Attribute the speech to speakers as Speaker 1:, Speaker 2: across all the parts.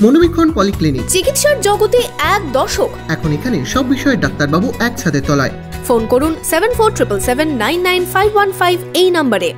Speaker 1: মনোবীক্ষণ polyclinic,
Speaker 2: চিকিৎসার জগতে এক দশক।
Speaker 1: এখন এখানে সব বিষয়ে ডাক্তারবাবু একসাথে তলায়।
Speaker 2: ফোন করুন 7477999515 এই নম্বরে।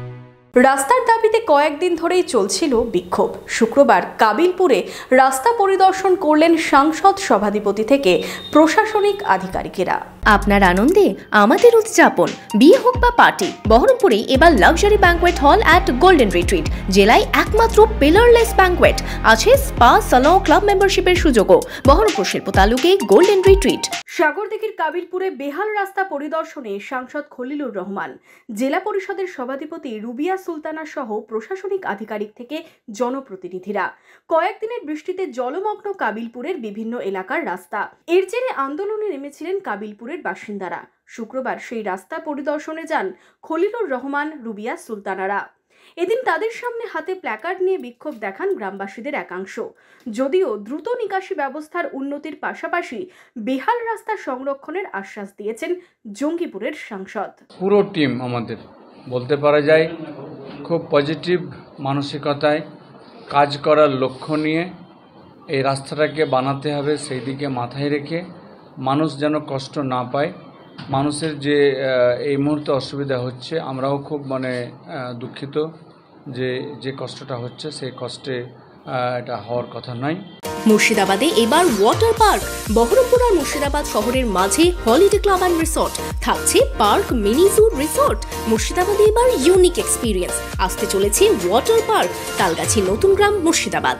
Speaker 2: রাস্তার দাবিতে কয়েকদিন ধরেই চলছিল বিক্ষোভ। শুক্রবার কাবিলপুরে রাস্তা পরিদর্শন করলেন সাংসদ সভাধিপতি থেকে প্রশাসনিক আধিকারিকেরা। আপনার আনন্দে আমাদের উদযাপন। বিয়ে হোক বা পার্টি, বহরমপুরে এবার luxury banquet hall at golden retreat. জেলায় একমাত্র পিলারলেস ব্যাংকোয়েট, আছে স্পা, সালন, ক্লাব মেম্বারশিপের সুযোগও। বহরমপুর শিল্প তালুকে গোল্ডেন রিট্রিট। সাগরদিঘির কাবিলপুরে বেহাল রাস্তা পরিদর্শনে সাংসদ খলিলুর রহমান, জেলা পরিষদের সভাধিপতি রুবিয়া সুলতানা সহ প্রশাসনিক আধিকারিক থেকে জনপ্রতিনিধিরা। কয়েকদিনের বৃষ্টিতে জলমগ্ন কাবিলপুরের বিভিন্ন এলাকার রাস্তা। এর জেরে আন্দোলনে নেমেছিলেন কাবিলপুরের বাসিন্দারা। শুক্রবার সেই রাস্তা পরিদর্শনে যান খলিলুর রহমান, রুবিয়া সুলতানারা। এদিন তাদের সামনে হাতে প্ল্যাকার্ড নিয়ে বিক্ষোভ দেখান গ্রামবাসীদের একাংশ। যদিও দ্রুত নিকাশি ব্যবস্থার উন্নতির পাশাপাশি বেহাল রাস্তা সংরক্ষণের আশ্বাস দিয়েছেন জঙ্গিপুরের সাংসদ।
Speaker 3: পুরো টিম আমাদের বলতে পারা যায় খুব পজিটিভ মানসিকতায় কাজ করার লক্ষ্য নিয়ে এই রাস্তাটাকে বানাতে হবে, সেই দিকে মাথায় রেখে মানুষ যেন কষ্ট না পায়। মানুষের যে এই মুহূর্তে অসুবিধা হচ্ছে, আমরাও খুব দুঃখিত যে কষ্টটা হচ্ছে, সেই কষ্টে এটা হওয়ার কথা নয়।
Speaker 2: মুর্শিদাবাদে এবার ওয়াটার পার্ক। বহরমপুর আর মুর্শিদাবাদ শহরের মাঝে হলিডে ক্লাব অ্যান্ড রিসর্ট থাকছে। Park, mini zoo, resort. মুর্শিদাবাদে এবার ইউনিক এক্সপিরিয়েন্স আসতে চলেছে ওয়াটার পার্ক, তালগাছি, নতুন গ্রাম, মুর্শিদাবাদ।